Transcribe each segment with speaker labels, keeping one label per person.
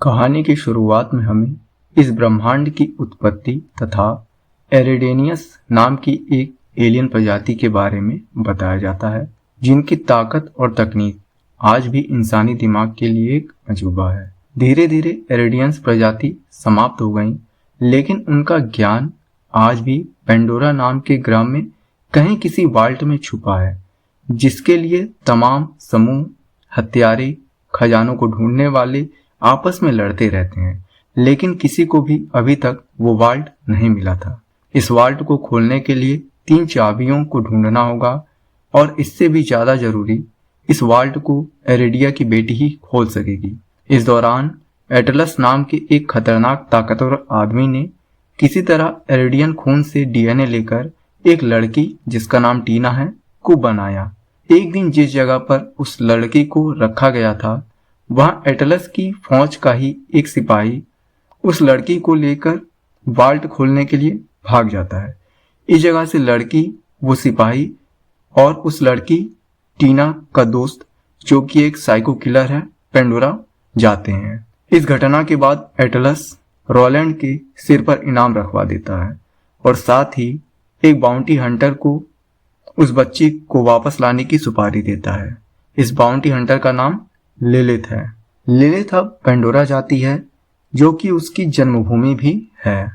Speaker 1: कहानी की शुरुआत में हमें इस ब्रह्मांड की उत्पत्ति तथा एरिडेनियस नाम की एक एलियन प्रजाति के बारे में बताया जाता है, जिनकी ताकत और तकनीक आज भी इंसानी दिमाग के लिए एक अजूबा है। धीरे धीरे एरिडियंस प्रजाति समाप्त हो गई, लेकिन उनका ज्ञान आज भी पेंडोरा नाम के ग्रह में कहीं किसी वाल्ट में छुपा है, जिसके लिए तमाम समूह हत्यारे खजानों को ढूंढने वाले आपस में लड़ते रहते हैं, लेकिन किसी को भी अभी तक वो वाल्ट नहीं मिला था। इस वाल्ट को खोलने के लिए 3 चाबियों को ढूंढना होगा और इससे भी ज्यादा जरूरी, इस वाल्ट को एरिडिया की बेटी ही खोल सकेगी। इस दौरान एटलस नाम के एक खतरनाक ताकतवर आदमी ने किसी तरह एरिडियन खून से डीएनए लेकर एक लड़की जिसका नाम टीना है को बनाया। एक दिन जिस जगह पर उस लड़की को रखा गया था, वहां एटलस की फौज का ही एक सिपाही उस लड़की को लेकर वाल्ट खोलने के लिए भाग जाता है। इस जगह से लड़की, वो सिपाही और उस लड़की टीना का दोस्त, जो कि एक साइको किलर है, पेंडोरा जाते हैं। इस घटना के बाद एटलस रोलैंड के सिर पर इनाम रखवा देता है और साथ ही एक बाउंटी हंटर को उस बच्ची को वापस लाने की सुपारी देता है। इस बाउंटी हंटर का नाम लिलिथ है। लिलिथ अब पेंडोरा जाती है, जो कि उसकी जन्मभूमि भी है।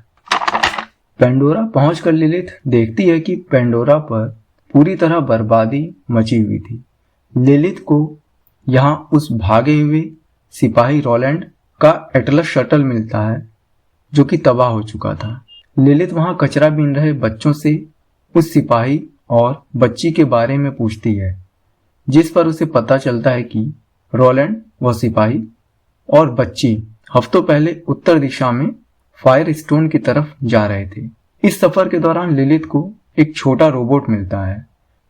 Speaker 1: पेंडोरा पहुंचकर लिलिथ देखती है कि पेंडोरा पर पूरी तरह बर्बादी मची हुई थी। लिलिथ को यहां उस भागे हुए सिपाही रोलैंड का एटलस शटल मिलता है, जो कि तबाह हो चुका था। लिलिथ वहां कचरा बीन रहे बच्चों से उस सिपाही और बच्ची के बारे में पूछती है, जिस पर उसे पता चलता है कि रोलैंड, वह सिपाही और बच्ची हफ्तों पहले उत्तर दिशा में फायर स्टोन की तरफ जा रहे थे। इस सफर के दौरान लिलिथ को एक छोटा रोबोट मिलता है,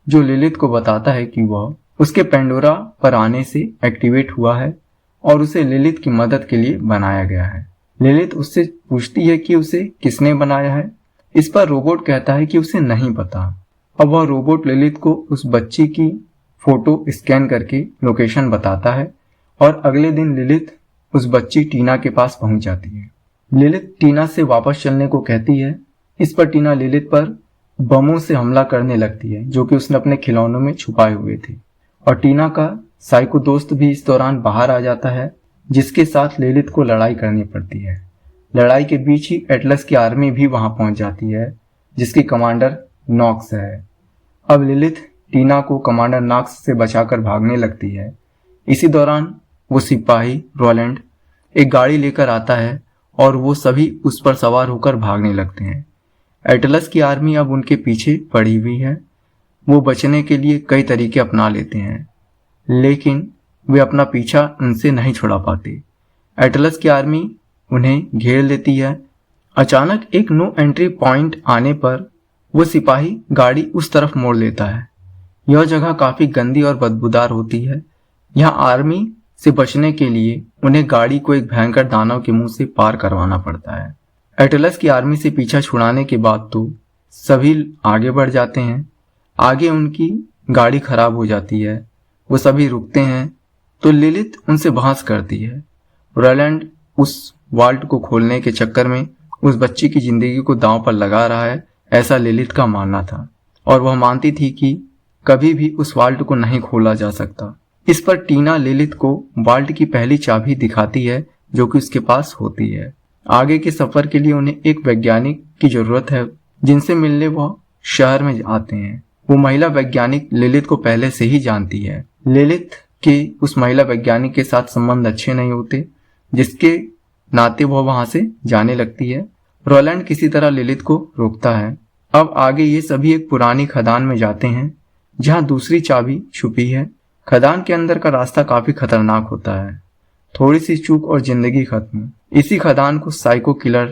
Speaker 1: जो लिलिथ को बताता है कि वह उसके पेंडोरा पर आने से एक्टिवेट हुआ है और उसे लिलिथ की मदद के लिए बनाया गया है। लिलिथ उससे पूछती है कि उसे किसने बनाया है। इस पर रोबोट कहता है कि उसे नहीं पता। अब वह रोबोट लिलिथ को उस बच्ची की फोटो स्कैन करके लोकेशन बताता है और अगले दिन लिलिथ उस बच्ची टीना के पास पहुंच जाती है। लिलिथ टीना से वापस चलने को कहती है। इस पर टीना लिलिथ पर बमों से हमला करने लगती है, जो कि उसने अपने खिलौनों में छुपाए हुए थे, और टीना का साइको दोस्त भी इस दौरान बाहर आ जाता है, जिसके साथ लिलिथ को लड़ाई करनी पड़ती है। लड़ाई के बीच ही एटलस की आर्मी भी वहां पहुंच जाती है, जिसकी कमांडर नॉक्स है। अब लिलिथ टीना को कमांडर नॉक्स से बचाकर भागने लगती है। इसी दौरान वो सिपाही रोलैंड एक गाड़ी लेकर आता है और वो सभी उस पर सवार होकर भागने लगते हैं। एटलस की आर्मी अब उनके पीछे पड़ी हुई है। वो बचने के लिए कई तरीके अपना लेते हैं, लेकिन वे अपना पीछा उनसे नहीं छुड़ा पाते। एटलस की आर्मी उन्हें घेर लेती है। अचानक एक नो एंट्री पॉइंट आने पर वो सिपाही गाड़ी उस तरफ मोड़ लेता है। यह जगह काफी गंदी और बदबूदार होती है। यहाँ आर्मी से बचने के लिए उन्हें गाड़ी को एक भयंकर दानव के मुंह से पार करवाना पड़ता है। एटलस की आर्मी से पीछा छुड़ाने के बाद तो सभी आगे बढ़ जाते हैं। आगे उनकी गाड़ी खराब हो जाती है। वो सभी रुकते हैं तो लिलिथ उनसे बहस करती है। रोलैंड उस वाल्ट को खोलने के चक्कर में उस बच्ची की जिंदगी को दांव पर लगा रहा है, ऐसा लिलिथ का मानना था, और वह मानती थी कि कभी भी उस वाल्ट को नहीं खोला जा सकता। इस पर टीना लिलिथ को वाल्ट की पहली चाबी दिखाती है, जो कि उसके पास होती है। आगे के सफर के लिए उन्हें एक वैज्ञानिक की जरूरत है, जिनसे मिलने वह शहर में आते हैं। वो महिला वैज्ञानिक लिलिथ को पहले से ही जानती है। लिलिथ के उस महिला वैज्ञानिक के साथ संबंध अच्छे नहीं होते, जिसके नाते वह वहां से जाने लगती है। रोलैंड किसी तरह लिलिथ को रोकता है। अब आगे ये सभी एक पुरानी खदान में जाते हैं, जहां दूसरी चाबी छुपी है। खदान के अंदर का रास्ता काफी खतरनाक होता है। थोड़ी सी चूक और जिंदगी खत्म। इसी खदान को साइको किलर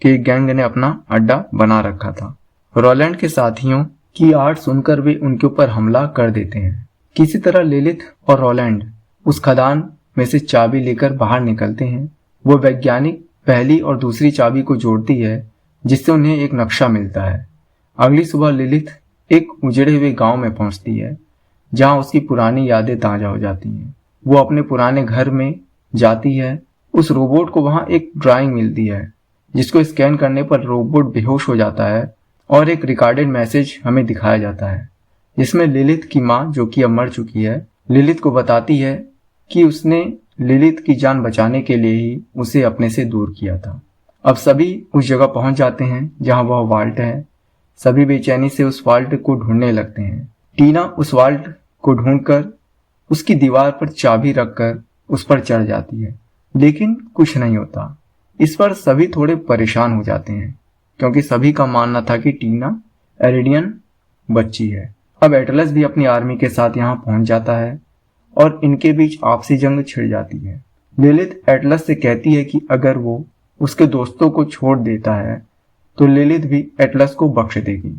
Speaker 1: के गैंग ने अपना अड्डा बना रखा था। रोलैंड के साथियों की आड़ सुनकर वे उनके ऊपर हमला कर देते हैं। किसी तरह लिलिथ और रोलैंड उस खदान में से चाबी लेकर बाहर निकलते हैं। वो वैज्ञानिक पहली और दूसरी चाबी को जोड़ती है, जिससे उन्हें एक नक्शा मिलता है। अगली सुबह लिलिथ एक उजड़े हुए गांव में पहुंचती है, जहां उसकी पुरानी यादें ताजा हो जाती हैं। वो अपने पुराने घर में जाती है उस रोबोट को वहां एक ड्राइंग मिलती है जिसको स्कैन करने पर रोबोट बेहोश हो जाता है और एक रिकॉर्डेड मैसेज हमें दिखाया जाता है जिसमें लिलिथ की माँ, जो कि अब मर चुकी है, लिलिथ को बताती है कि उसने लिलिथ की जान बचाने के लिए ही उसे अपने से दूर किया था। अब सभी उस जगह पहुंच जाते हैं जहां वह वाल्ट है। सभी बेचैनी से उस वाल्ट को ढूंढने लगते हैं। टीना उस वाल्ट को ढूंढकर उसकी दीवार पर चाबी रखकर उस पर चढ़ जाती है, लेकिन कुछ नहीं होता। इस पर सभी थोड़े परेशान हो जाते हैं क्योंकि सभी का मानना था कि टीना एरिडियन बच्ची है। अब एटलस भी अपनी आर्मी के साथ यहाँ पहुंच जाता है और इनके बीच आपसी जंग छिड़ जाती है। लिलिथ एटलस से कहती है कि अगर वो उसके दोस्तों को छोड़ देता है तो लिलिथ भी एटलस को बख्श देगी।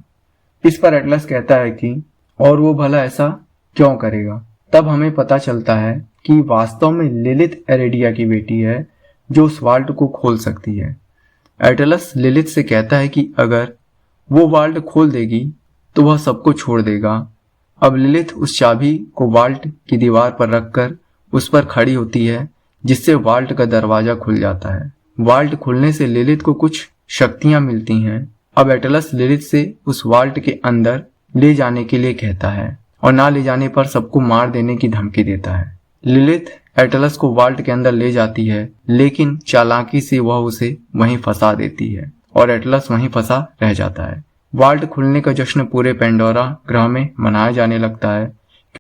Speaker 1: इस पर एटलस कहता है कि और वो भला ऐसा क्यों करेगा। तब हमें पता चलता है कि वास्तव में लिलिथ एरेडिया की बेटी है जो उस वाल्ट को खोल सकती है। एटलस लिलिथ से कहता है कि अगर वो वाल्ट खोल देगी तो वह सबको छोड़ देगा। अब लिलिथ उस चाबी को वाल्ट की दीवार पर रखकर उस पर खड़ी होती है जिससे वाल्ट का दरवाजा खुल जाता है। वाल्ट खुलने से लिलिथ को कुछ शक्तियां मिलती हैं। अब एटलस लिलिथ से उस वाल्ट के अंदर ले जाने के लिए कहता है और ना ले जाने पर सबको मार देने की धमकी देता है। लिलिथ एटलस को वाल्ट के अंदर ले जाती है, लेकिन चालाकी से वह उसे वहीं फंसा देती है और एटलस वहीं फंसा रह जाता है। वाल्ट खुलने का जश्न पूरे पेंडोरा ग्रह में मनाया जाने लगता है